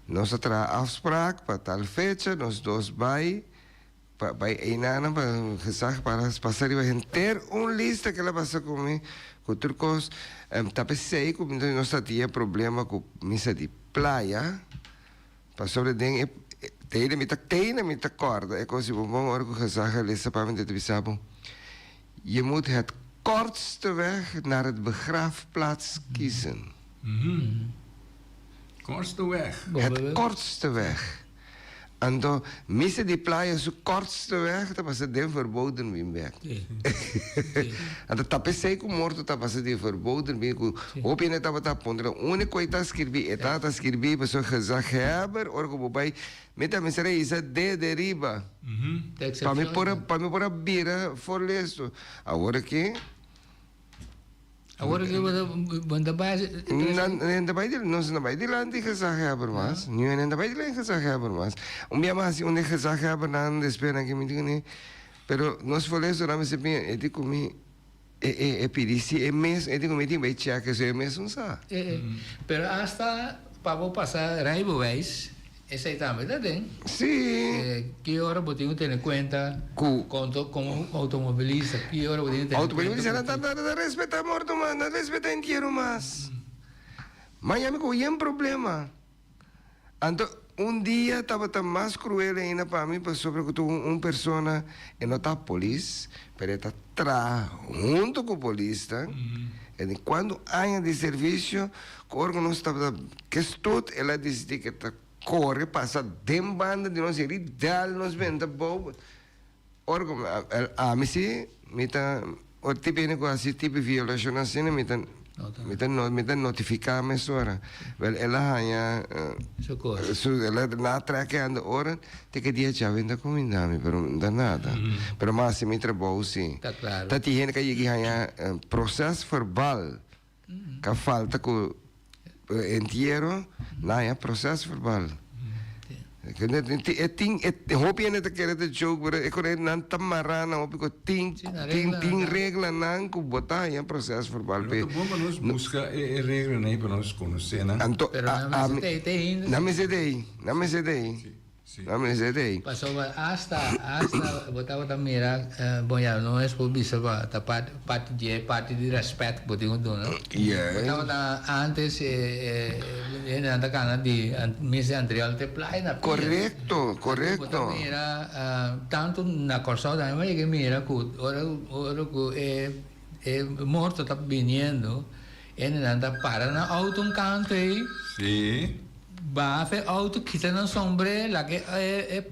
Nós terá afspraak para tal fecha, nós dois vai einana para passar e ter lista que ela passa comigo, com turcos, tapecei com nós tinha problema com missa de praia, para sobre den Tenen met akkoorden. Ik was morgen gezegd, lees op aan de televisie. Je moet het kortste weg naar het begraafplaats kiezen. Kortste weg. Het kortste weg. En dan missen die playa zo kortste weg, dan was het dan verboden wie weg. En dat tapé zeker morto, dan was het die verboden wie. Hoop je net dat we dat ponderen. Une coita escrevi, etata escrevi, maar zo gezegd hebben, orgo bij. Met een misere is het de riba. Para me pôr a bira for leso. Agora que Agora que banda base. Na baile não se na baile lá de gezag hebben mas. Nu en na baile gezag hebben mas. Dia mas onde gezag hebben dan espera que me diga pero nós for leso na me se bem, eu digo me pirisi mes, eu digo me tem vai check que é mesmo sa. Pero hasta para passar raiboweis. Essa aí também tá bem. Sim. Que hora você tem em conta como automobilista? Que hora você tem automobilista não tá respeitar morto, mas não respeita inteiro, mas. Mas amigo, tem problema. Então, dia estava mais cruel ainda para mim, sobre que pessoa e não tá polícia, mas está atrás, junto com o polícia. E quando há de serviço, o órgão estava que estuda, ela decide que está corre, passa dem banda de nós ir dal nos venda bobo. Orgo a mim se mita o tipo de coisa tipo de violação assim mita notificar a mesora. Well ela hanya ela na traqueando ora tem que dia já venda combinami, pero não nada. Pero mas se me trabalho sim. Tá claro. Tá tinha que ir hanya processo verbal. Que falta com inteiro na processo verbal. Hoop je net een keer de joke, maar ik hoor een tamarana, hoop ik tien regelen na ku botar een processo verbal. Pero bom para nós buscar regra nem para nós conhecer, né? Anto, na me sedei. Passou hasta botava também bom já não é por isso para parte de respeito que botinho dono. Botava antes na cana de Miss Andreal te playa. Correcto. Era tanto na Corsol também que mira que ora que morto tá vindo e anda para na auto um canto aí. Sim. Va a auto quita na sombra la que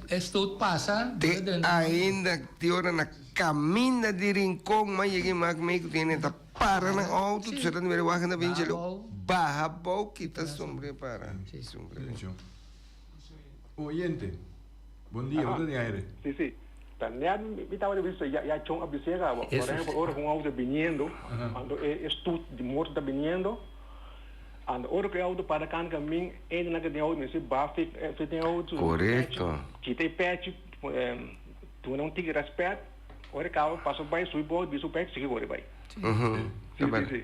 esto pasa ainda te ora na caminha de rincão mas ele mag meio tiene ta para na auto você não vai wagen na vincelo barra bom quita sombra para sombra. Oyente. Bom dia, você tem aire. Sí. También me estaba diciendo ya chon abisega, por ejemplo, ahora con auto viniendo, cuando esto de muerto está viniendo. En de orke auto para kan caminho ainda na que auto nesse bafik tem auto correto que tem patch tu não tem respeito ora carro passa by sui board bisu patch sigue agora vai sim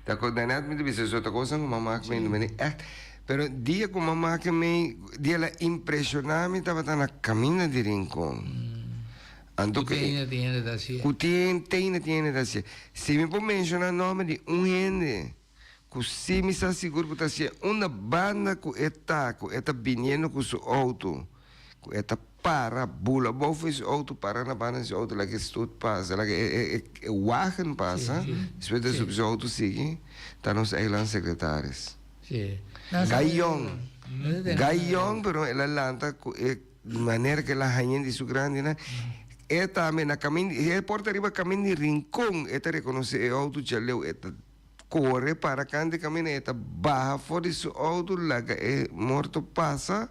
tá coordenado me disse isso outra coisa como mamá que me pero dia com mamá que me dia ela impressionava me estava na caminho de rincão ando que tiene assim se me pode mencionar nome de gente que se me está seguro que está uma banda que está vindo com seu auto, que está para, bula boven zijn auto, para na baan zijn auto, like stoot passa, like wagen passa, después de zijn auto sigue, dan ons eilandsecretaris. Sí. Gayong, pero el Atlanta, de manera que la gente de su grande, ¿no? Esta me na camin, el porta arriba camin de rincón, esta reconoce el auto chaleu, esta corre para cante camina, esta baja fuera de su auto, la muerto pasa,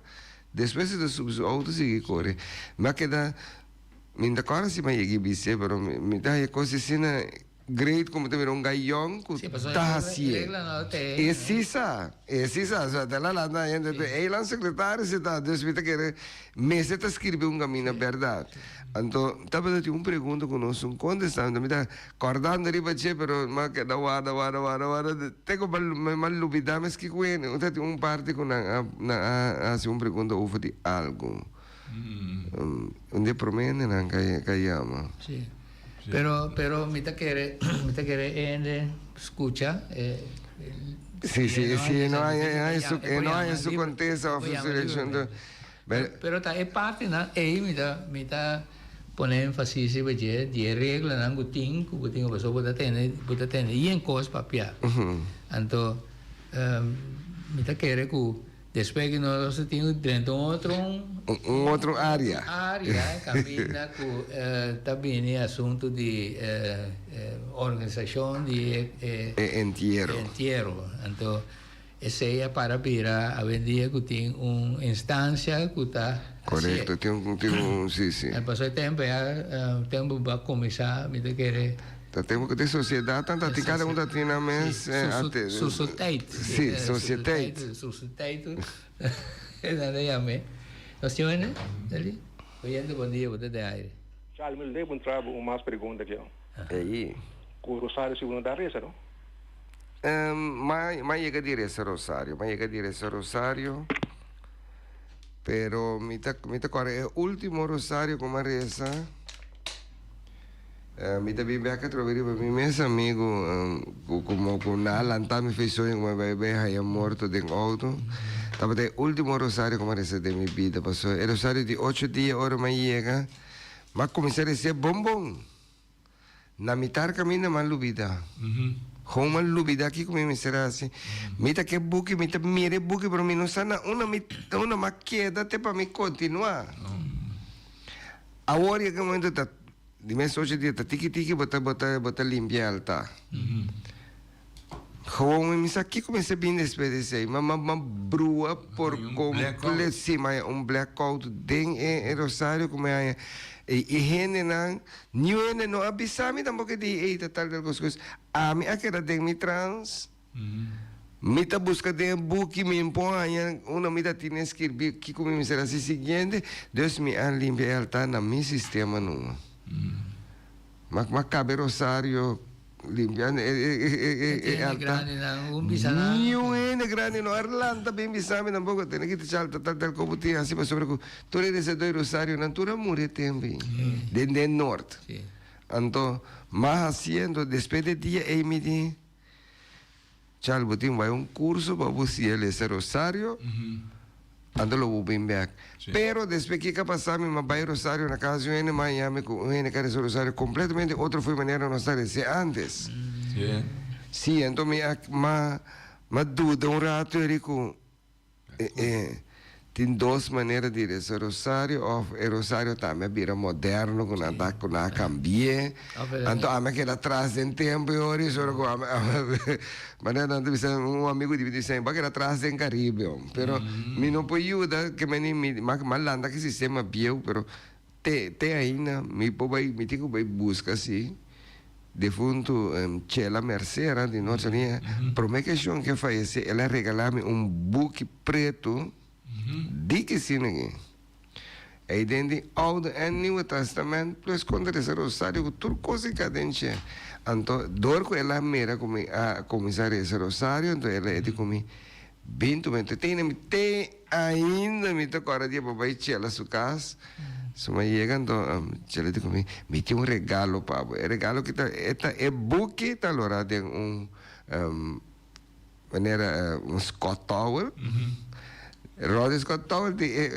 después de su auto sigue corre. Me queda, me da cara si me llegué bici, pero me da cosa así na great como te vieron un gallón, está así. Es esa, o sea, de la landa, el secretario se está, después que me se te escribe un camino, verdad. Entonces, estaba dando una pregunta con nosotros, ¿cuándo están? Me está acordando arriba, pero me queda guarda, tengo mal lubida, es que bueno, usted un parte con hace una pregunta sobre algo. Un día prometen, que llama. Sí. Pero me te quiere escucha. Sí, no hay su contexto o su selección. Pero es parte, ¿no? Me está pone énfasis de regla, ¿no? Guting, pasó puta tener, y en cosas papia. Entonces, me te quiere que después que nosotros tenemos dentro otro área. Camina con también asunto de organización de entierro. Entonces, esa es para ver a venir que tiene una instancia que está. Correcto, tiene sí. Al paso del tiempo, tempo va a comenzar, me te quiere. Temos que ter sociedade, tanto que cada um tiene mais sociedade. Sim, sociedade. Nada ya me. Nós temos, ali. Oyendo bom dia, boa de aire. Charles, me lembro um trabalho, uma pergunta aqui, ó. Aí. Com o Rosário segundo da reza, não? Mas chega direto a Rosário, pero me agora é o último Rosário com a reza. Me também vai que troveria para mim meus amigos como na Atlanta me fez sonho como bebê aí morto dentro do auto. Tava o último rosário como esse de minha vida passou. É rosário de 8 dias hora mais chega, mas comecei a ser bombom. Na mitad caminho mal lubida. Com mal lubida aqui como me será assim. Mita que buque, mita mire buque, pero me não sana uma maqueda até para me continuar. Agora é que momento tá de mes 8 dias, tiki bota limpiar, tá? Gewoon me aqui comecei bem despedir, mas brua por completo, sim, mas blackout dentro é Rosário como é e gente não avisar-me tampouco de tal coisas. A mim aquela dentro me trans, me tá busca de book me impõe, uma me tá tinha escrever que como me será assim seguinte, Deus me limpiar tá na meu sistema não. Mas cabe Rosário limpiando grande no Atlanta bem bisame tampouco tem que deixar tal como tinha assim sobre tu eres de Rosário natura morre também de norte então mas haciendo después de dia e me di chal botin vai curso para você esse Rosário ando lo bem back. Pero después que pasar mi vai Rosário na casa en Miami com ele quer Rosário completamente outra foi maneira não estar antes. Sim, então me dúvida rato Erico tem duas maneiras de ir Rosário ou Rosário também vira moderno com a cambie. Então a me queda atrás em tempo e hoje só com mas não amigo de dizer vai quedar atrás em Caribe, pero me não pode ajudar que me malanda que sistema bio, pero te ainda me tenho que buscar assim defunto Chela Mercera de nossa linha promete que falece ela regalar-me book preto de que sim aí dentro do Old and New Testament plus contra esse rosário tudo coisa cadente então dorco ela mera como a começar esse rosário então ela é de como bem tem ainda me toca agora dia para vai Chela sua casa suma chegando Chela de como me tem regalo pabo regalo que é book tá lora de maneira Scott Tower Rodas com todo de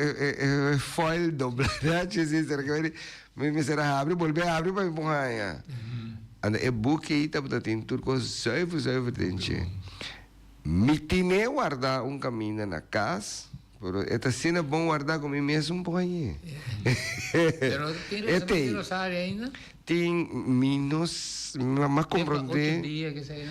foil dobrada, se será que me será abre, volver a abrir para empurrar. Anda é buque aí tá tem turco serve tem. Me tinha guardar caminho na casa. Pero esta cena bom guardar com mim mesmo um pouquinho. Pero tem rosário ainda? Tem menos, mas compreender. 8 dias que sai,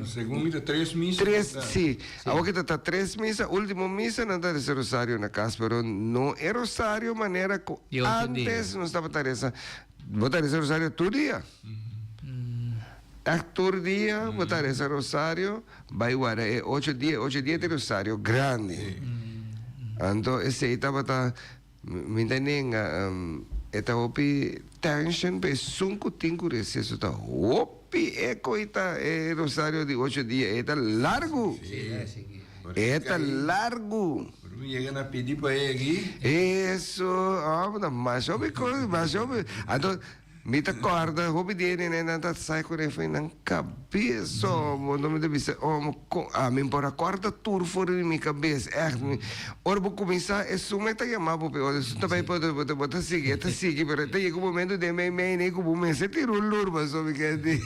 Segundo mira, 3 missas. 3, sim. Agora que está 3 missas, última missa não está esse rosário na casa, pero não é rosário maneira que antes não estava tarefas. Botar esse rosário todo dia. Todo dia botar esse rosário, vai guardar 8 dias de rosário grande. Então esse aí estava me entendendo, estava opi tension pe 5 recesso está opi coita rosário de 8 dias, está largo. Está largo. Llegan a pedir para ele aqui. Isso, mas eu então me acorda, hobby dele, né? Não sai com ele foi na cabeça, não me deve ser, me por acorda tudo fora de minha cabeça, ora vou começar, é só me tá chamando para olha, só também pode seguir, mas até chega o momento de me nem como me se tirou lur, mas só me quer dizer.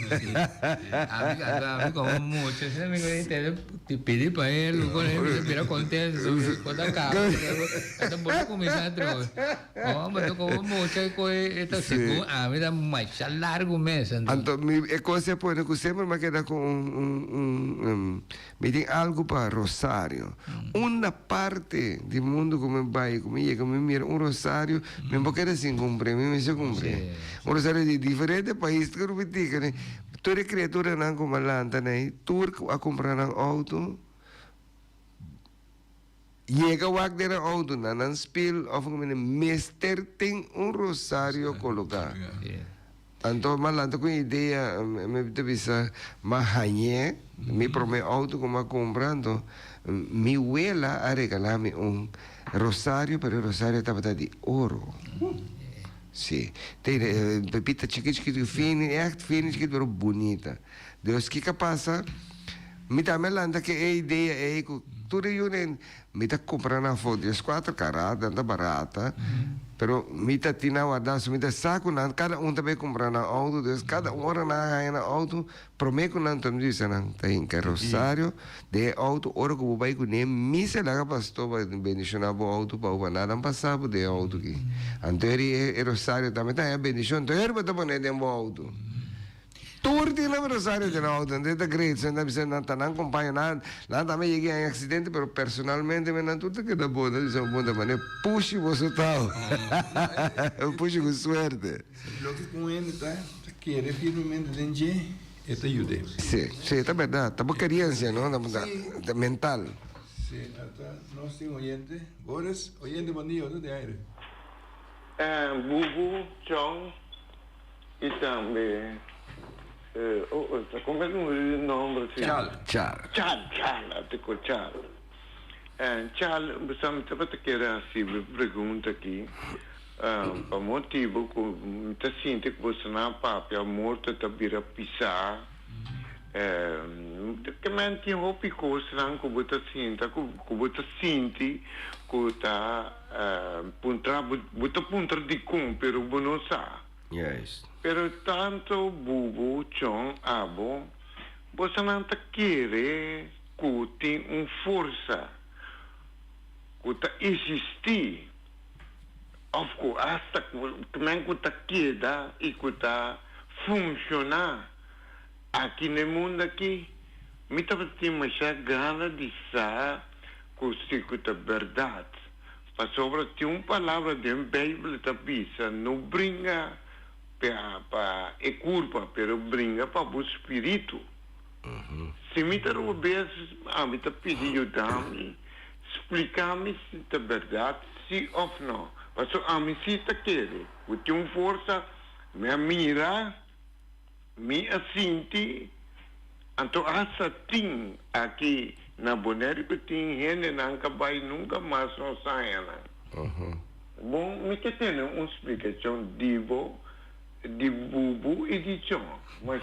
Amigo, como muito, você me quer te pedir para ele, quando ele se vira contente, quando acaba, então vou começar a trocar. Mas como muito, então segundo, me mais largo mês. Então, é coisa por que sempre me queda com me tem algo para rosário. Uma parte do mundo como vai, como chega, me mira rosário, me vou querer sem cumprir, me se cumprir. Rosário de diferentes países que eu repeti, né? Toda criatura não como lanta, né? Turco a comprar um auto. Chega o acto do auto, não spil, of um mister tem rosário colocar. Então, malanta com ideia, me devisa mahanhe, me promete auto como comprando, mi abuela a regalarme rosário, pero o rosário estava de ouro. Sim, tem pepita chiquita, fina, chiquita, pero bonita. Deus, que passa? Me dá melanda que a ideia é que tudo isso me está comprando a foto, 4 carats, anda barata, pero me está tirando a dar, me está saco, cada também comprando auto, cada hora na auto, prometo que não diz, tem que rosário de auto, hora que eu vou com ele, me se lá pastor para bendicionar o auto, para o nada passar de auto aqui. Então é rosário também, tá, é bendição, então ele vai poner dentro do auto. Tudo na rosário de auto, não é great, não acompanha nada, lá também cheguei em acidente, mas personalmente me não tudo que dá bom, não é bom da maneira, puxe você tal, puxe com suerte. Lo que com ele tá querer firmemente dentro, esta ajuda. Sim, é verdade, tá boa experiência, não, da mental. Sim, até nós temos Boris, bom dia, de aire. Bubu, Chong, e também como é o nome? Chal, até Chal. Chal, você estava a querer assim, pergunta aqui, para motivo que você sente que você não papi, a morte está vira pisar, que mente um pouco estranho que você sente que está punta de cumprir o não sabe. yes. Pero tanto bubu, chong, abo, você não está querendo que tem força, que está existir, ou que hasta que está queda e que está funcionar aqui no mundo aqui, me estava tendo mais gana de saber que está verdade. Para sobre tem uma palavra da Bíblia que está não brinca para é culpa, pero brinca para o espírito. Se me está me está pedindo ajuda, explicar-me se é verdade, sim ou não. Mas a mim se está querendo, eu tenho força, me mira, me assinte, então essa tem aqui na Bonaire que tem gente não vai nunca mais não sai, Bom, me que tem uma explicação de bubu e de chão, mas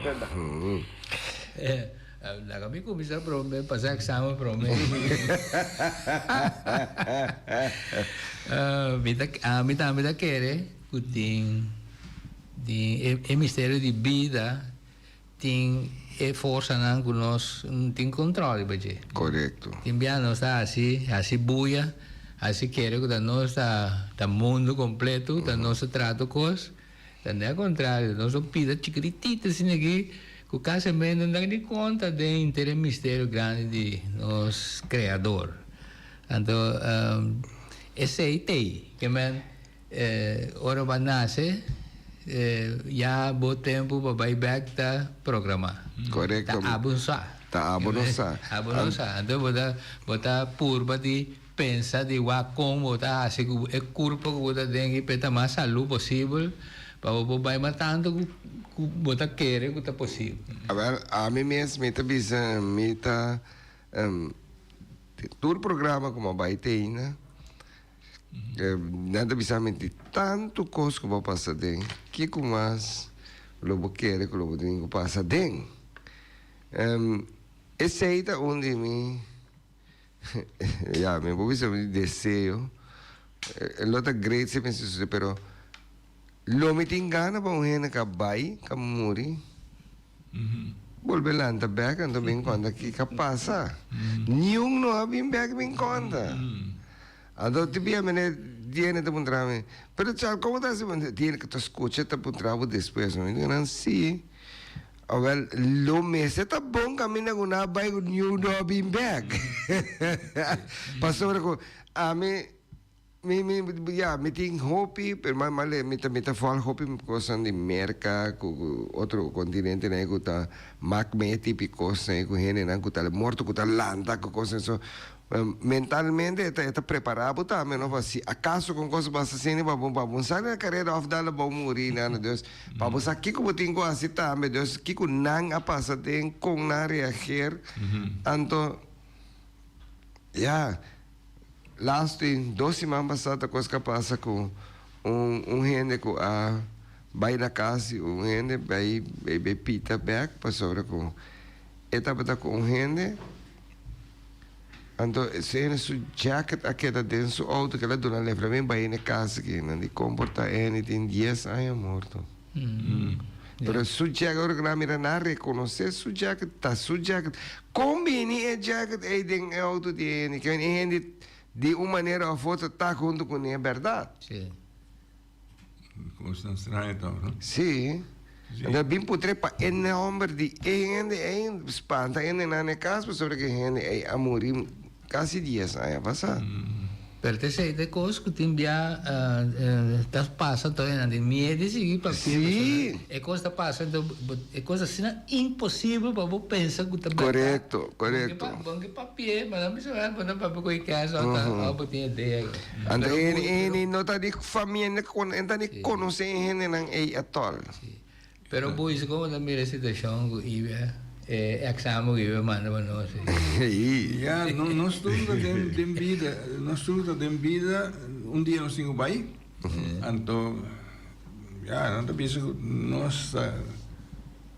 é La kami kumisa prome, pasa examen prome. Mita quere, kuting, e mistério de vida, tem força não que nós tem controle, baje. Correcto. Tem bem nós está assim buia, assim quer que nós está mundo completo, da nosso trato cos, também ao contrário, nós pida chiquitita assim aqui, que o casamento não dá conta de inteiro mistério grande de nosso criador. Então, esse aí tem, que man, ora vai nascer, já bom tempo para vai back da programa. Correcto. Tá abunsa. Tá abunsa. Abunsa. Então bota purba de pensa de como botar assim é curva que botar dengue para mais saúde possível para vai matando que botar querer que tá possível. Agora, a mim mesmo me tá bisa, me tá todo programa como vai ter, né? Nada bisa mentir tanto coisa que vai passar dentro, que com mais lobo querer que lobo tem que passar dentro. Esse aí tá onde me me vou dizer um desejo. Lo tá great se pensa isso, pero lo me tem gana para um rena que vai, que morre. Volver lá anda back ando bem conta que passa. Nenhum não há bem back bem conta. Ado tibia mene tiene te puntrame. Pero chal como tá se tiene que tu escucha te puntravo después, não não sim. Well, lo mese tá bom camina com na vai com new no bem back. Passou com a me tem hopi, pero male me tá fal hopi coisa de merca com outro continente né com tá macmeti picos né com gente né com tá morto com tá lanta com coisa isso. Mentalmente está preparado também, não assim acaso com coisas assim vamos sair na carreira off dela vamos morrer né Deus vamos aqui como tenho assim também Deus que com não a passa tem com na reagir então last 2 semanas passada coisa que passa com gente que vai na casa gente vai pita back passou com etapa com gente. Então, se é su jacket aqui dentro su auto que ela dona leva bem para na casa que não de comporta anything 10 anos morto. Pero su jacket agora que na mira na reconhecer su jacket tá su jacket combine é jacket aí dentro do auto de ele que ele de uma maneira ou outra tá junto com ele é verdade. Sim. Como estão estranho então, não? Sim. Então, bem putre para ene homem de ene espanta ene na casa sobre que ene a morir quase 10 anos passar. Pero te sei de coisas que tem bia tas passa todo na de medo de seguir para Sim. É coisa tá passando é coisa assim impossível para você pensar que tá Correto. Bom que papel, mas não precisa para para coi casa tá para ter ideia. Anda ene nota de família enta de conhecer ene nang atol. Pero boys como na mira situação que exame que manda para nós. Ja, nós estuda de vida, nós estuda de vida, dia nós temos vai, então, não tá pensando nós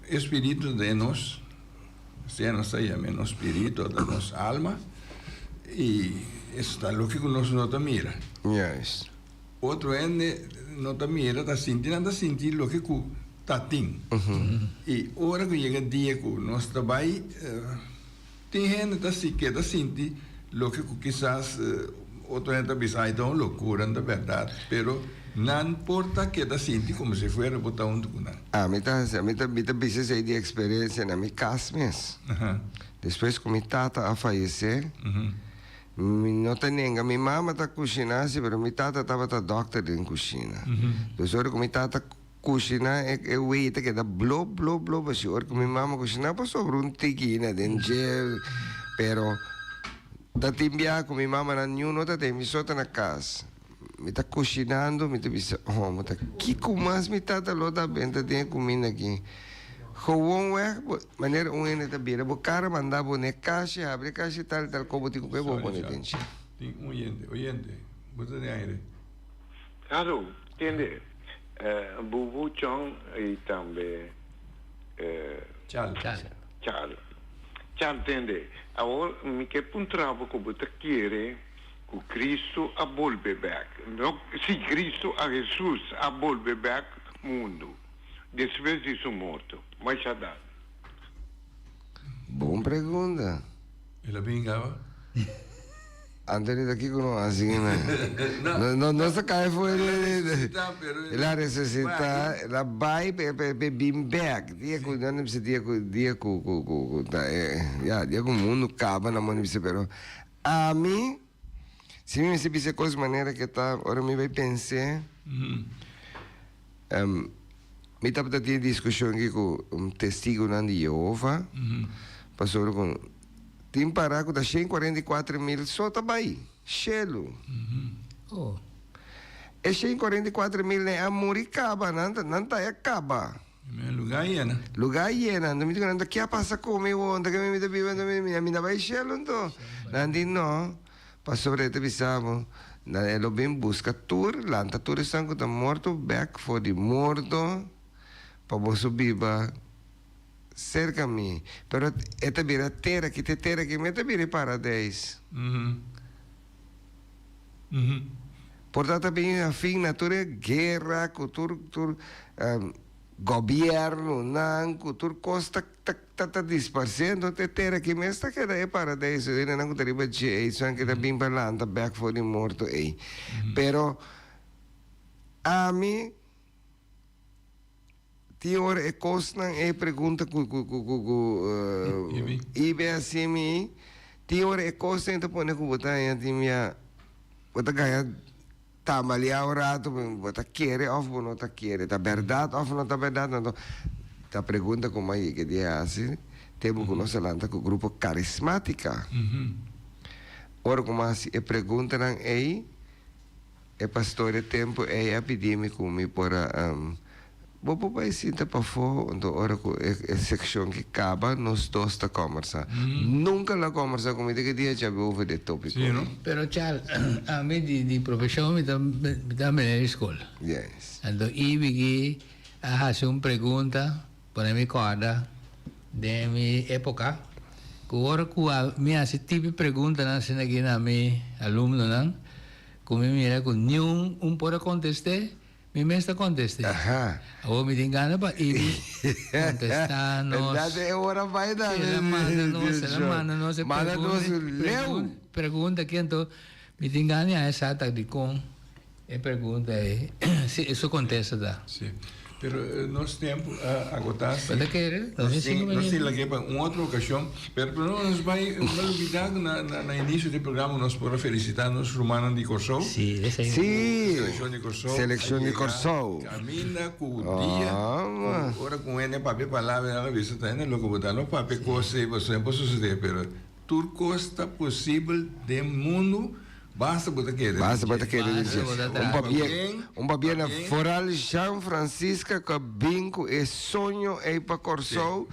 espírito de nós, se nós saímos nosso espírito, da nossa alma, e está lógico nós não tá mira. Yes. Outro não tá mira, tá sentindo lógico tatim. E hora que chega dia que nós trabalhamos, tem gente assim que está sentindo lógico quizás outro gente pensa então loucura na verdade, pero não importa que está sentindo como se fosse botar um do nada. Me tá precisa de experiência na minha casa mesmo. Depois que minha tata a falecer, não tem ninguém. Minha mama tá cozinhando, mas minha tata estava doctor em cozinha. Depois hora que minha tata cozinha é o eita que dá blow, mas hora que minha mama cozinha passou sobre tiquina dentro gel, pero da timbia com minha mama na nenhum tá tem só na casa. Me tá cozinhando, me tá pensando, me tá que mais me tata lo da bem tá tem comida aqui. Gewoon weg, maneira ene tá bira, bo cara mandar bo ne caixa, abre caixa tal como tem que bo bo ne tenche. Tem oyente, você tem aire. Hallo, entende? Bubu Chong e também Tchau. Charles. Já entende? Agora, me quer um trabalho que você quer que Cristo a volve back. Não, se Cristo a Jesus a volve back mundo. Depois disso morto. Mas já dá. Boa pergunta. Ela vingava? Antes daqui com nós, assim, né? Não se cai foi ela ressuscita, ela vai bem back. Dia com não precisa dia com dia com o mundo acaba na mão precisa pero a mim se me se precisa coisa maneira que tá agora me vai pensar me tá para ter discussão aqui com testigo de Jeová passou com tem paraco da 144 mil só tá aí, chelo. Oh. E 144 mil é amoricaba, não tá acaba. Lugar aí, né? Lugar aí, não me diga nada que passa comigo, onde que me tá vivendo, me dá vai chelo então. Não, passou por este bisamo, elo bem busca tour, lanta tour sangue tá morto, back for the morto, para você viva. Cerca me, pero esta vira terra que me esta vira paradise. Portanto bem a fim natura guerra, cultura governo, não cultura costa tá dispersando te terra que me esta que é paradise, ele não teriba de isso que tá bem balanta back for the morto aí. Pero a mim Tior e cosnan e pergunta ibe assim mi tior e cosnan então põe com botar aí timia botar ganha tamalia o rato botar querer off não tá querer tá verdade off não tá verdade não tá pergunta como aí que dia assim temos com nossa lanta com o grupo carismática ora como assim e pergunta não aí é pastor de tempo é epidêmico me para Bobo vai sinta para fora, então ora com a secção que acaba, nós dois está conversa. Nunca la conversa comigo que dia já ouve de tópico. Sim, não? Pero Charles, a mim de profissão me dá na escola. Yes. Então, ibigi a fazer uma pergunta para minha corda de minha época. Que ora que a minha esse tipo de pergunta na cena aqui na minha aluno não, como me mira com nenhum pode contestar. Mi mestre conteste. Aha. O mi tingana pa ibi contestanos. Dati e ora vai da. Se la manda leu. Pergunta que então mi tingana é exata de com e pergunta é se isso contesta da. Sim. Pero nosso tempo agotado. Pode querer? Nós temos aqui para uma outra ocasião, pero não nos vai olvidar na início do programa nós podemos felicitar nossos romanos de Corsou. Sim, esse aí. Sim. Seleção de Corsou. de Corsou. Camina com o dia. Agora com ele papel palavra na vista tá né logo botar no papel coisa você pode suceder, pero tudo costa possível do mundo. Basta botar querer. Basta botar querer. Um babia na Foral São Francisco que binco é sonho é para Corsou,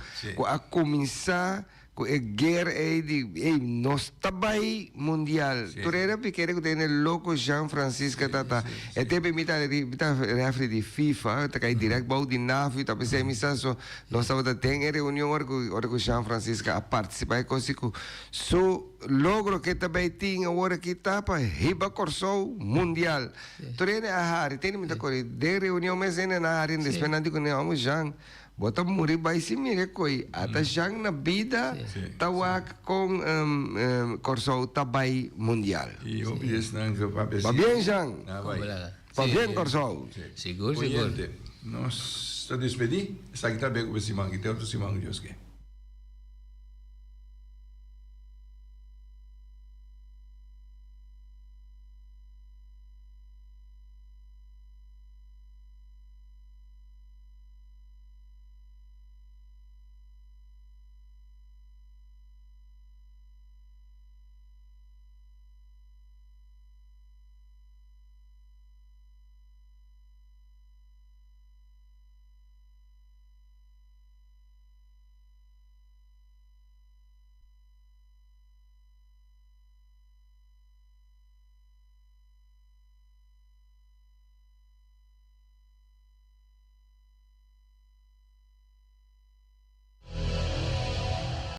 a começar com a guerra é de nós também mundial. Tu era pequeno que tem o louco São Francisco tata. É tempo me tá refere de FIFA, tá cai direto bau de nave, tá pensei missa so nós tava tem reunião hora com São Francisco a participar consigo. So logro que também tinha hora que tá para riba Corsou mundial. Tu era a hari tem me tá corre de reunião mas ainda na hari despendendo com não Jean. Bota morrer vai se mire coi até já na vida tawak com Corsou tabai mundial. E eu penso que va bien Jean va bien Corsou Seguro. Nós está despedir, está aqui também com o Simão, que tem outro Simão Deus que